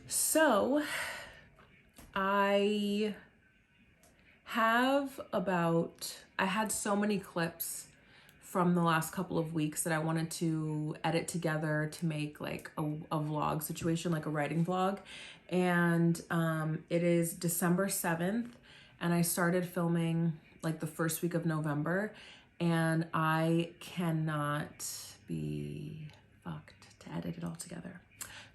So I had so many clips from the last couple of weeks that I wanted to edit together to make like a vlog situation, like a writing vlog. And it is December 7th and I started filming like the first week of November, and I cannot be fucked to edit it all together.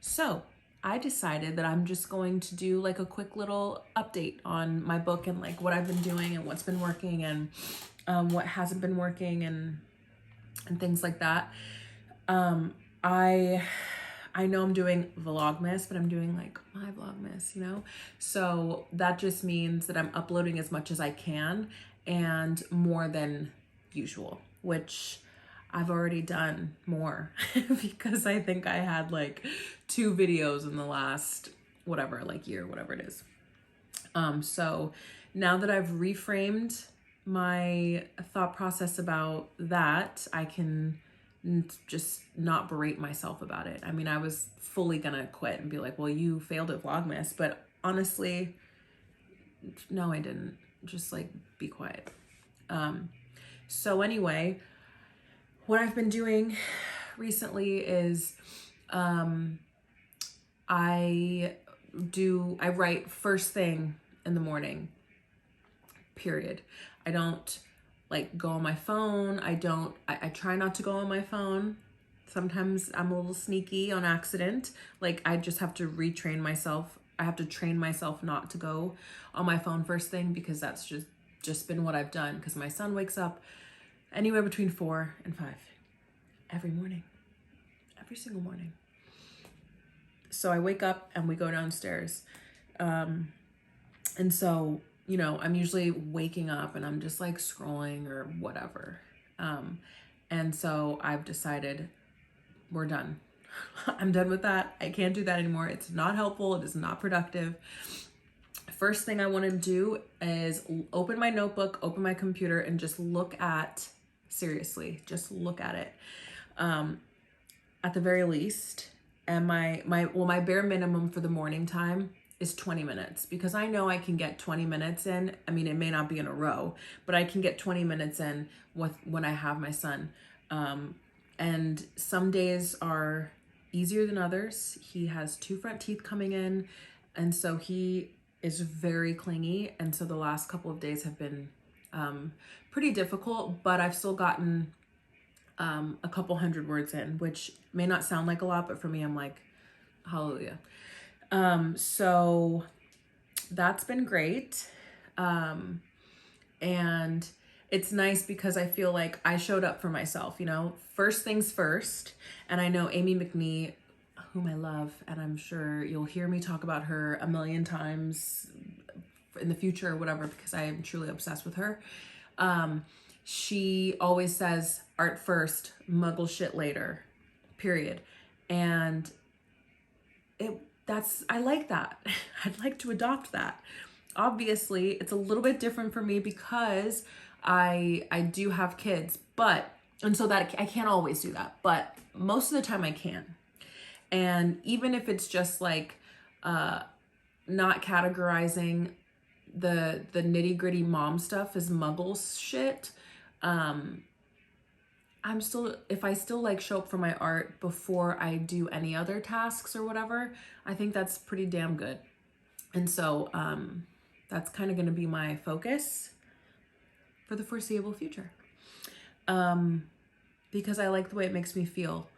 So I decided that I'm just going to do like a quick little update on my book and like what I've been doing and what's been working and what hasn't been working and things like that. I know I'm doing Vlogmas, but I'm doing like my Vlogmas, you know? So that just means that I'm uploading as much as I can and more than usual, which I've already done more because I think I had like 2 videos in the last whatever, like year, whatever it is. So now that I've reframed my thought process about that, I can just not berate myself about it. I mean, I was fully gonna quit and be like, well, you failed at Vlogmas, but honestly, no, I didn't. Just like be quiet. So anyway, what I've been doing recently is I write first thing in the morning, period. I don't like go on my phone. I try not to go on my phone. Sometimes I'm a little sneaky on accident. Like I just have to retrain myself. I have to train myself not to go on my phone first thing, because that's just been what I've done, because my son wakes up anywhere between 4 and 5 every morning, every single morning. So I wake up and we go downstairs. And so, you know, I'm usually waking up and I'm just like scrolling or whatever. And so I've decided we're done. I'm done with that. I can't do that anymore. It's not helpful. It is not productive. First thing I want to do is open my notebook, open my computer, and just look at, seriously, just look at it. At the very least, and my bare minimum for the morning time is 20 minutes, because I know I can get 20 minutes in. I mean, it may not be in a row, but I can get 20 minutes in when I have my son. And some days are easier than others. He has 2 front teeth coming in, and so he is very clingy. And so the last couple of days have been pretty difficult, but I've still gotten a couple hundred words in, which may not sound like a lot, but for me, I'm like, hallelujah. So that's been great. And it's nice because I feel like I showed up for myself, you know, first things first. And I know Amy McNee, whom I love, and I'm sure you'll hear me talk about her a million times in the future or whatever, because I am truly obsessed with her. She always says art first, muggle shit later, period. And I like that. I'd like to adopt that. Obviously, it's a little bit different for me because I do have kids, and so that I can't always do that, but most of the time I can. And even if it's just like not categorizing the nitty gritty mom stuff as muggles shit, if I still like show up for my art before I do any other tasks or whatever, I think that's pretty damn good. And so that's kind of going to be my focus for the foreseeable future. Because I like the way it makes me feel.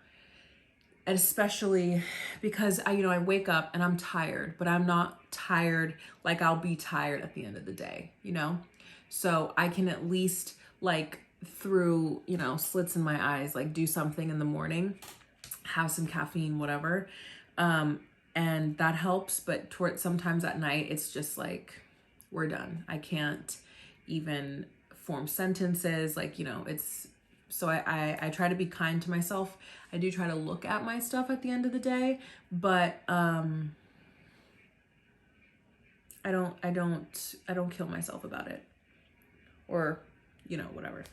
And especially because I wake up and I'm tired, but I'm not tired like I'll be tired at the end of the day, you know? So I can at least like through, slits in my eyes, like do something in the morning, have some caffeine, whatever. And that helps, but sometimes at night, it's just like, we're done. I can't even form sentences. Like, so I try to be kind to myself. I do try to look at my stuff at the end of the day, but, I don't kill myself about it, or, whatever.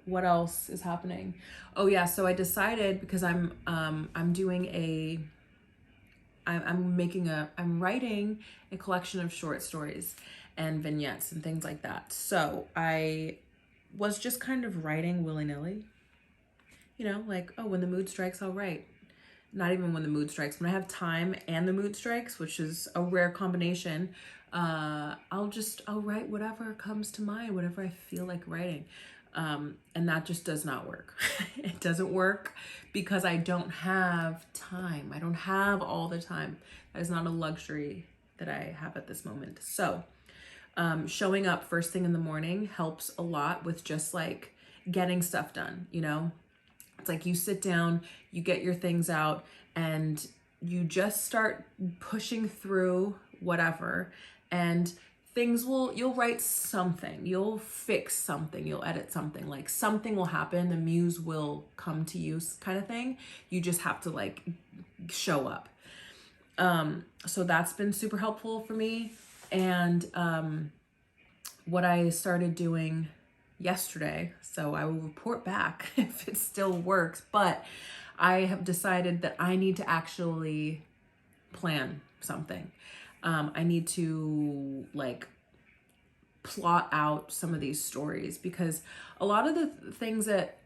what else is happening? Oh yeah, so I decided, because I'm writing a collection of short stories and vignettes and things like that. So I was just kind of writing willy-nilly, you know, like, oh, when the mood strikes, I'll write. Not even when the mood strikes. When I have time and the mood strikes, which is a rare combination, I'll write whatever comes to mind, whatever I feel like writing. And that just does not work. It doesn't work because I don't have time. I don't have all the time. That is not a luxury that I have at this moment. So showing up first thing in the morning helps a lot with just like getting stuff done, you know? It's like you sit down, you get your things out, and you just start pushing through whatever, and you'll write something, you'll fix something, you'll edit something, like something will happen, the muse will come to you kind of thing. You just have to like show up. So that's been super helpful for me. And what I started doing yesterday, so I will report back if it still works, but I have decided that I need to actually plan something. I need to like plot out some of these stories, because a lot of the things that,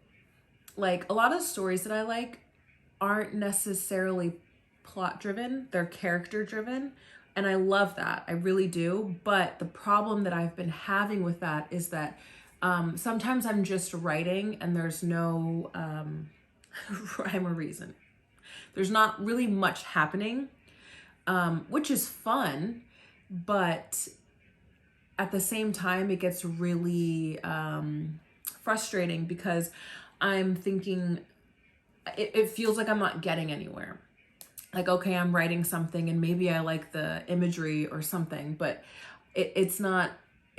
like, a lot of stories that I like aren't necessarily plot driven, they're character driven. And I love that, I really do. But the problem that I've been having with that is that sometimes I'm just writing and there's no rhyme or reason. There's not really much happening, which is fun, but at the same time, it gets really frustrating because I'm thinking, it feels like I'm not getting anywhere. Like, okay, I'm writing something and maybe I like the imagery or something, but it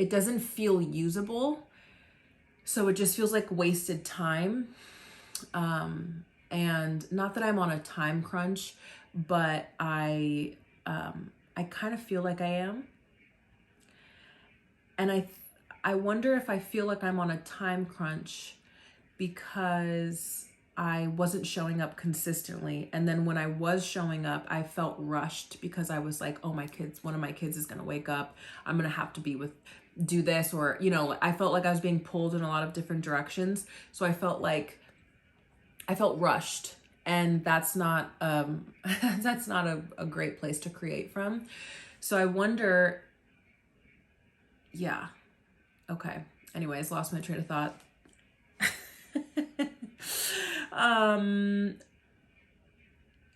doesn't feel usable. So it just feels like wasted time. And not that I'm on a time crunch, but I kind of feel like I am. And I wonder if I feel like I'm on a time crunch because I wasn't showing up consistently. And then when I was showing up, I felt rushed because I was like, oh, one of my kids is going to wake up. I'm going to have to do this, or, you know, I felt like I was being pulled in a lot of different directions. So I felt rushed, and that's not, that's not a great place to create from. So I wonder, yeah. Okay. Anyways, lost my train of thought.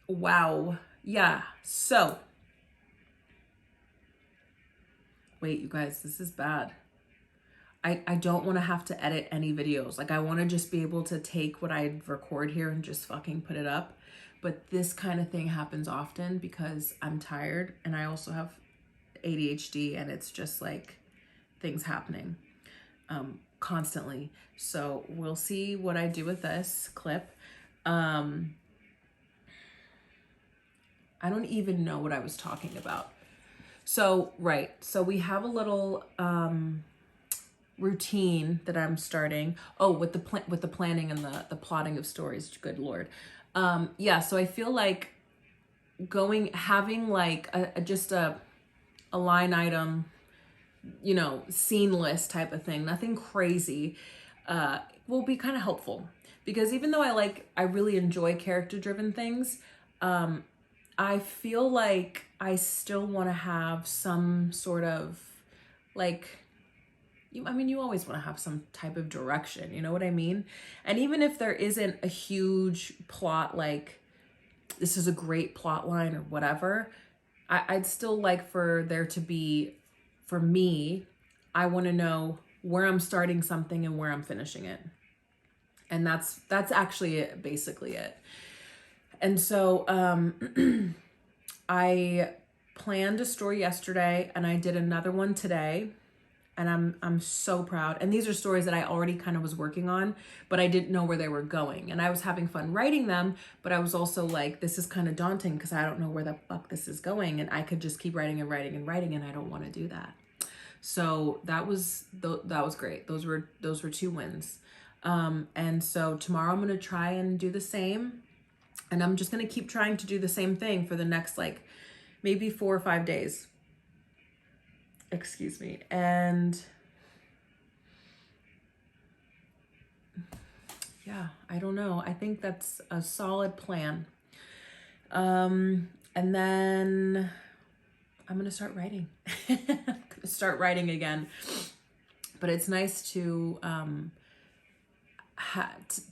Wow. Yeah. So, wait, you guys, this is bad. I don't want to have to edit any videos. Like, I want to just be able to take what I record here and just fucking put it up. But this kind of thing happens often because I'm tired, and I also have ADHD, and it's just like things happening constantly. So we'll see what I do with this clip. I don't even know what I was talking about. So, right. So we have a little routine that I'm starting. Oh, with the planning and the plotting of stories. Good Lord. Yeah. So I feel like having like just a line item, you know, scene list type of thing, nothing crazy, will be kind of helpful. Because even though I really enjoy character driven things, I feel like I still want to have some sort of like, you always want to have some type of direction, you know what I mean? And even if there isn't a huge plot, like this is a great plot line or whatever, I'd still like for there to be, for me, I want to know where I'm starting something and where I'm finishing it. And that's actually basically it. And so I planned a story yesterday and I did another one today, and I'm so proud. And these are stories that I already kind of was working on, but I didn't know where they were going. And I was having fun writing them, but I was also like, this is kind of daunting because I don't know where the fuck this is going, and I could just keep writing and writing and writing, and I don't want to do that. So that was great. Those were 2 wins. And so tomorrow I'm gonna try and do the same. And I'm just gonna keep trying to do the same thing for the next like maybe 4 or 5 days. Excuse me. And yeah, I don't know. I think that's a solid plan. And then I'm gonna start writing. I'm gonna start writing again. But it's nice to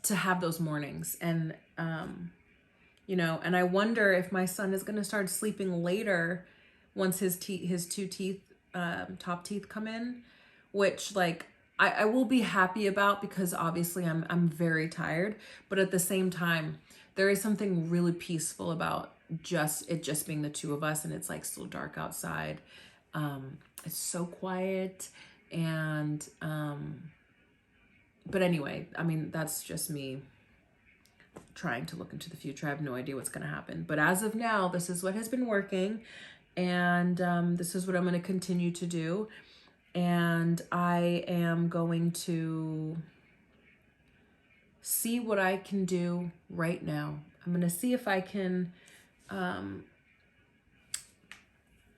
have those mornings, and you know, and I wonder if my son is gonna start sleeping later once his 2 teeth, top teeth come in, which like I will be happy about, because obviously I'm very tired, but at the same time, there is something really peaceful about just being the two of us, and it's like so dark outside. It's so quiet, and but anyway, I mean, that's just me trying to look into the future. I have no idea what's going to happen, but as of now, this is what has been working, and this is what I'm going to continue to do. And I am going to see what I can do right now. I'm going to see if I can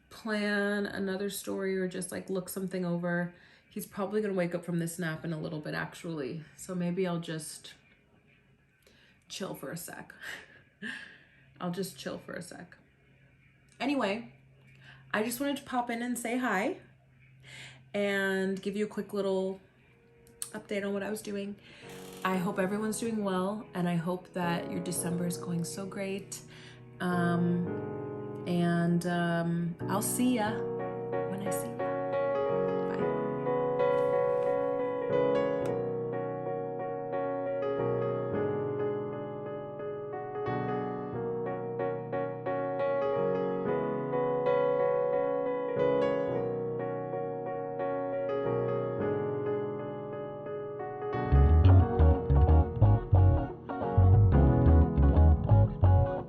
plan another story, or just like look something over. He's probably going to wake up from this nap in a little bit, actually. So maybe I'll just chill for a sec. I'll just chill for a sec. Anyway, I just wanted to pop in and say hi and give you a quick little update on what I was doing. I hope everyone's doing well, and I hope that your December is going so great. I'll see ya when I see ya.